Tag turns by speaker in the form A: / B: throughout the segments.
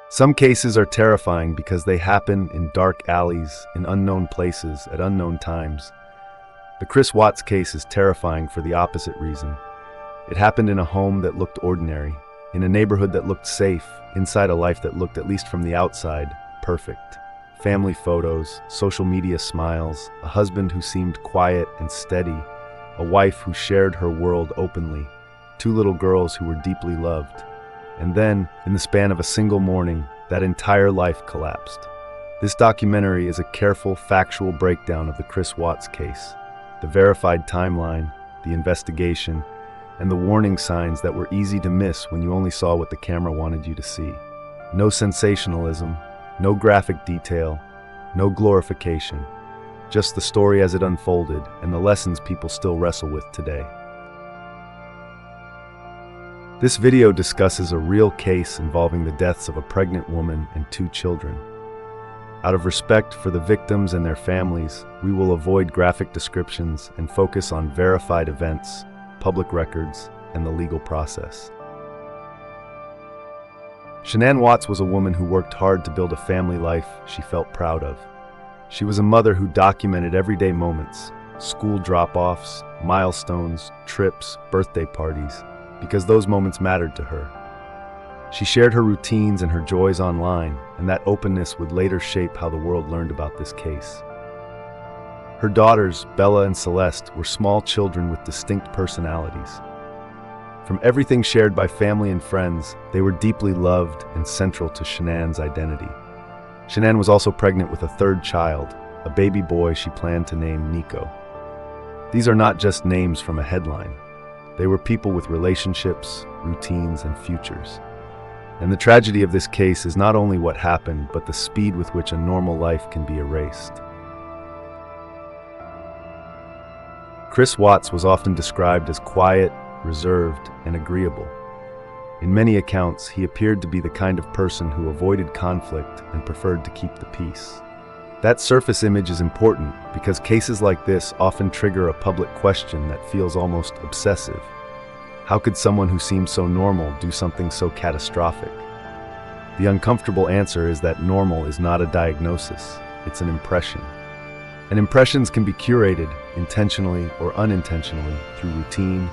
A: Some cases are terrifying because they happen in dark alleys, in unknown places, at unknown times. The Chris Watts case is terrifying for the opposite reason. It happened in a home that looked ordinary, in a neighborhood that looked safe, inside a life that looked, at least from the outside, perfect. Family photos, social media smiles, a husband who seemed quiet and steady, a wife who shared her world openly, 2 little girls who were deeply loved. And then, in the span of a single morning, that entire life collapsed. This documentary is a careful, factual breakdown of the Chris Watts case, the verified timeline, the investigation, and the warning signs that were easy to miss when you only saw what the camera wanted you to see. No sensationalism, no graphic detail, no glorification, just the story as it unfolded and the lessons people still wrestle with today. This video discusses a real case involving the deaths of a pregnant woman and 2 children. Out of respect for the victims and their families, we will avoid graphic descriptions and focus on verified events, public records, and the legal process. Shanann Watts was a woman who worked hard to build a family life she felt proud of. She was a mother who documented everyday moments, school drop-offs, milestones, trips, birthday parties, because those moments mattered to her. She shared her routines and her joys online, and that openness would later shape how the world learned about this case. Her daughters, Bella and Celeste, were small children with distinct personalities. From everything shared by family and friends, they were deeply loved and central to Shanann's identity. Shanann was also pregnant with a 3rd child, a baby boy she planned to name Nico. These are not just names from a headline. They were people with relationships, routines, and futures. And the tragedy of this case is not only what happened, but the speed with which a normal life can be erased. Chris Watts was often described as quiet, reserved, and agreeable. In many accounts, he appeared to be the kind of person who avoided conflict and preferred to keep the peace. That surface image is important because cases like this often trigger a public question that feels almost obsessive. How could someone who seems so normal do something so catastrophic? The uncomfortable answer is that normal is not a diagnosis, it's an impression. And impressions can be curated, intentionally or unintentionally, through routine,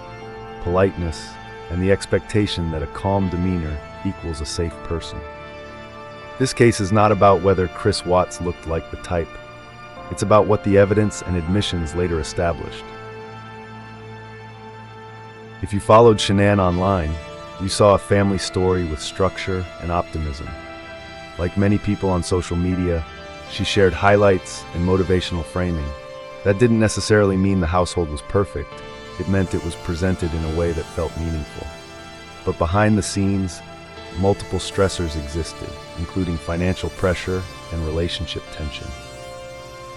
A: politeness, and the expectation that a calm demeanor equals a safe person. This case is not about whether Chris Watts looked like the type. It's about what the evidence and admissions later established. If you followed Shanann online, you saw a family story with structure and optimism. Like many people on social media, she shared highlights and motivational framing. That didn't necessarily mean the household was perfect. It meant it was presented in a way that felt meaningful. But behind the scenes, multiple stressors existed, including financial pressure and relationship tension.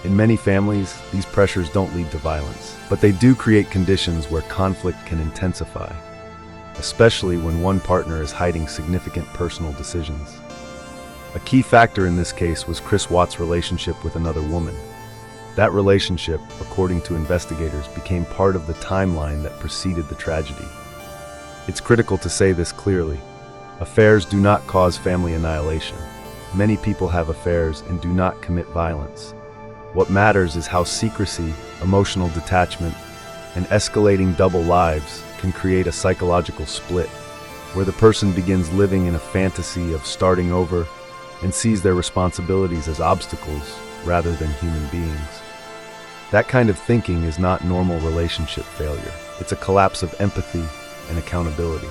A: In many families, these pressures don't lead to violence, but they do create conditions where conflict can intensify, especially when one partner is hiding significant personal decisions. A key factor in this case was Chris Watts' relationship with another woman. That relationship, according to investigators, became part of the timeline that preceded the tragedy. It's critical to say this clearly. Affairs do not cause family annihilation. Many people have affairs and do not commit violence. What matters is how secrecy, emotional detachment, and escalating double lives can create a psychological split, where the person begins living in a fantasy of starting over and sees their responsibilities as obstacles rather than human beings. That kind of thinking is not normal relationship failure. It's a collapse of empathy and accountability.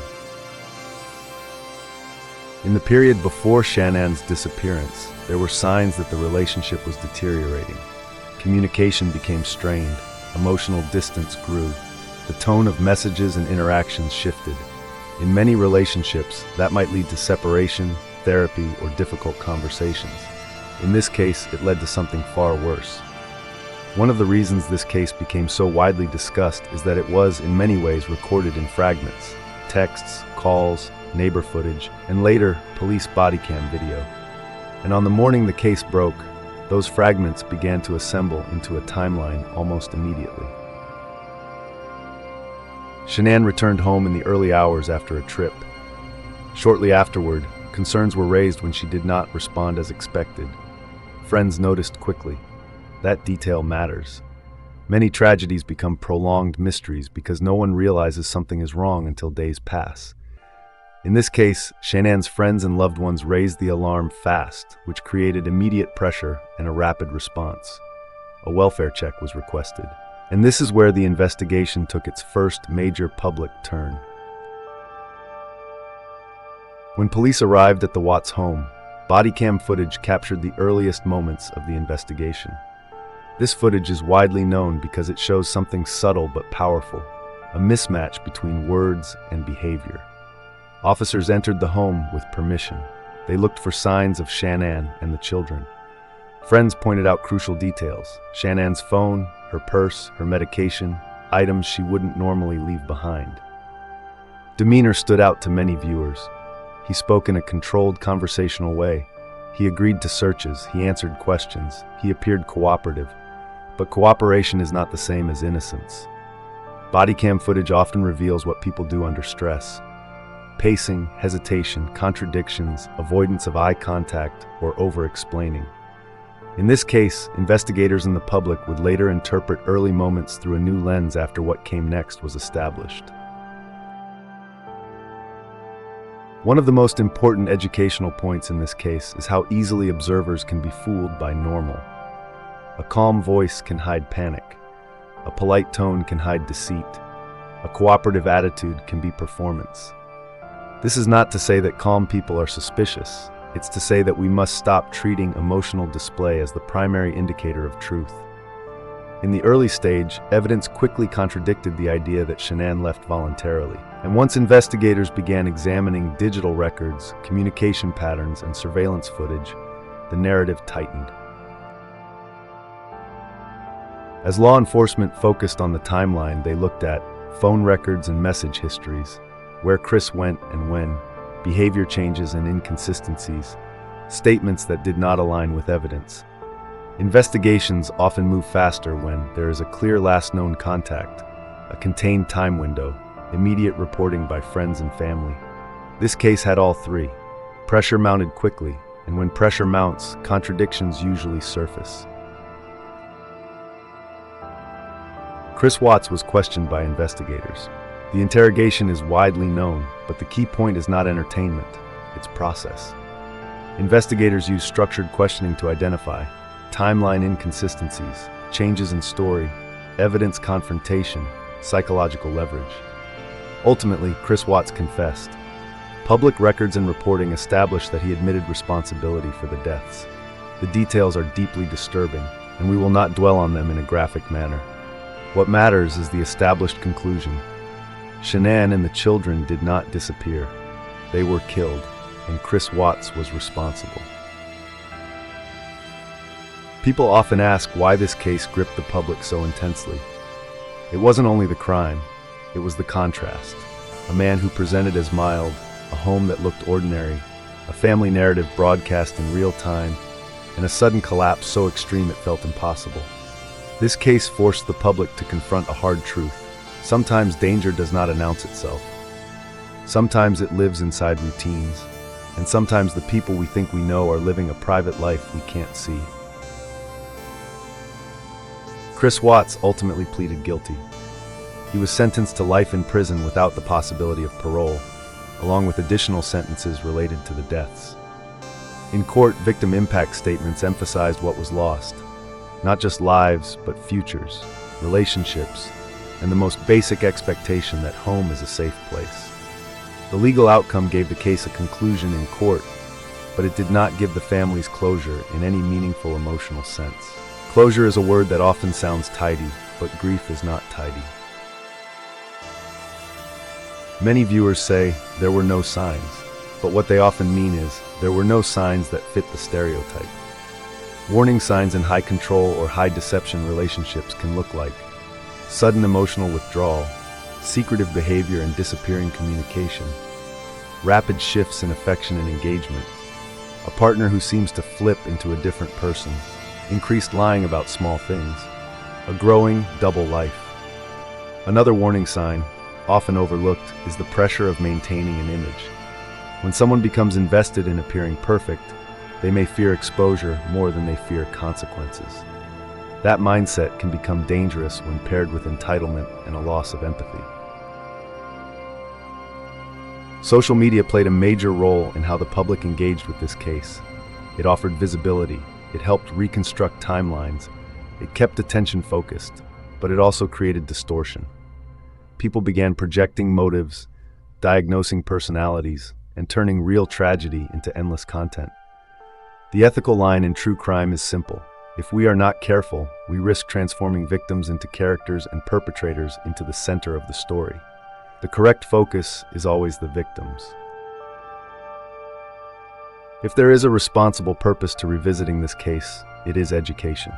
A: In the period before Shanann's disappearance, there were signs that the relationship was deteriorating. Communication became strained, emotional distance grew, the tone of messages and interactions shifted. In many relationships, that might lead to separation, therapy, or difficult conversations. In this case, it led to something far worse. One of the reasons this case became so widely discussed is that it was, in many ways, recorded in fragments: texts, calls, neighbor footage, and later, police body cam video. And on the morning the case broke, those fragments began to assemble into a timeline almost immediately. Shanann returned home in the early hours after a trip. Shortly afterward, Concerns were raised when she did not respond as expected. Friends noticed quickly. That detail matters. Many tragedies become prolonged mysteries because no one realizes something is wrong until days pass. In this case, Shanann's friends and loved ones raised the alarm fast, which created immediate pressure and a rapid response. A welfare check was requested. And this is where the investigation took its first major public turn. When police arrived at the Watts home, bodycam footage captured the earliest moments of the investigation. This footage is widely known because it shows something subtle but powerful, a mismatch between words and behavior. Officers entered the home with permission. They looked for signs of Shanann and the children. Friends pointed out crucial details: Shanann's phone, her purse, her medication, items she wouldn't normally leave behind. Demeanor stood out to many viewers. He spoke in a controlled, conversational way. He agreed to searches, he answered questions, he appeared cooperative. But cooperation is not the same as innocence. Bodycam footage often reveals what people do under stress. Pacing, hesitation, contradictions, avoidance of eye contact, or over-explaining. In this case, investigators and the public would later interpret early moments through a new lens after what came next was established. One of the most important educational points in this case is how easily observers can be fooled by normal. A calm voice can hide panic. A polite tone can hide deceit. A cooperative attitude can be performance. This is not to say that calm people are suspicious. It's to say that we must stop treating emotional display as the primary indicator of truth. In the early stage, evidence quickly contradicted the idea that Shanann left voluntarily. And once investigators began examining digital records, communication patterns, and surveillance footage, the narrative tightened. As law enforcement focused on the timeline, they looked at phone records and message histories, where Chris went and when, behavior changes and inconsistencies, statements that did not align with evidence. Investigations often move faster when there is a clear last known contact, a contained time window, immediate reporting by friends and family. This case had all three. Pressure mounted quickly, and when pressure mounts, contradictions usually surface. Chris Watts was questioned by investigators. The interrogation is widely known, but the key point is not entertainment, it's process. Investigators use structured questioning to identify timeline inconsistencies, changes in story, evidence confrontation, psychological leverage. Ultimately, Chris Watts confessed. Public records and reporting established that he admitted responsibility for the deaths. The details are deeply disturbing, and we will not dwell on them in a graphic manner. What matters is the established conclusion. Shanann and the children did not disappear. They were killed, and Chris Watts was responsible. People often ask why this case gripped the public so intensely. It wasn't only the crime, it was the contrast. A man who presented as mild, a home that looked ordinary, a family narrative broadcast in real time, and a sudden collapse so extreme it felt impossible. This case forced the public to confront a hard truth. Sometimes danger does not announce itself. Sometimes it lives inside routines, and sometimes the people we think we know are living a private life we can't see. Chris Watts ultimately pleaded guilty. He was sentenced to life in prison without the possibility of parole, along with additional sentences related to the deaths. In court, victim impact statements emphasized what was lost. Not just lives, but futures, relationships, and the most basic expectation that home is a safe place. The legal outcome gave the case a conclusion in court, but it did not give the families closure in any meaningful emotional sense. Closure is a word that often sounds tidy, but grief is not tidy. Many viewers say there were no signs, but what they often mean is there were no signs that fit the stereotype. Warning signs in high control or high deception relationships can look like sudden emotional withdrawal, secretive behavior and disappearing communication, rapid shifts in affection and engagement, a partner who seems to flip into a different person, increased lying about small things, a growing double life. Another warning sign, often overlooked, is the pressure of maintaining an image. When someone becomes invested in appearing perfect, they may fear exposure more than they fear consequences. That mindset can become dangerous when paired with entitlement and a loss of empathy. Social media played a major role in how the public engaged with this case. It offered visibility, it helped reconstruct timelines, it kept attention focused, but it also created distortion. People began projecting motives, diagnosing personalities, and turning real tragedy into endless content. The ethical line in true crime is simple. If we are not careful, we risk transforming victims into characters and perpetrators into the center of the story. The correct focus is always the victims. If there is a responsible purpose to revisiting this case, it is education.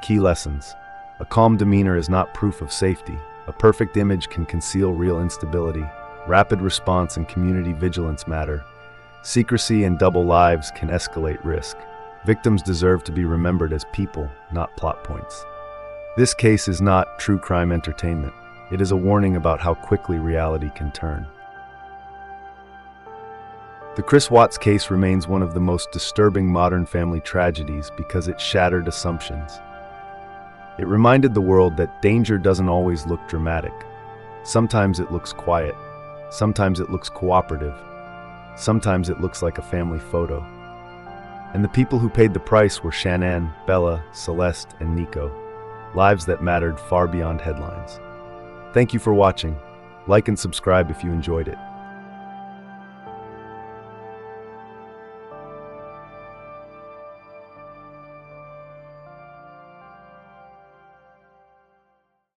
A: Key lessons. A calm demeanor is not proof of safety. A perfect image can conceal real instability. Rapid response and community vigilance matter. Secrecy and double lives can escalate risk. Victims deserve to be remembered as people, not plot points. This case is not true crime entertainment. It is a warning about how quickly reality can turn. The Chris Watts case remains one of the most disturbing modern family tragedies because it shattered assumptions. It reminded the world that danger doesn't always look dramatic. Sometimes it looks quiet. Sometimes it looks cooperative. Sometimes it looks like a family photo. And the people who paid the price were Shanann, Bella, Celeste, and Nico. Lives that mattered far beyond headlines. Thank you for watching. Like and subscribe if you enjoyed it.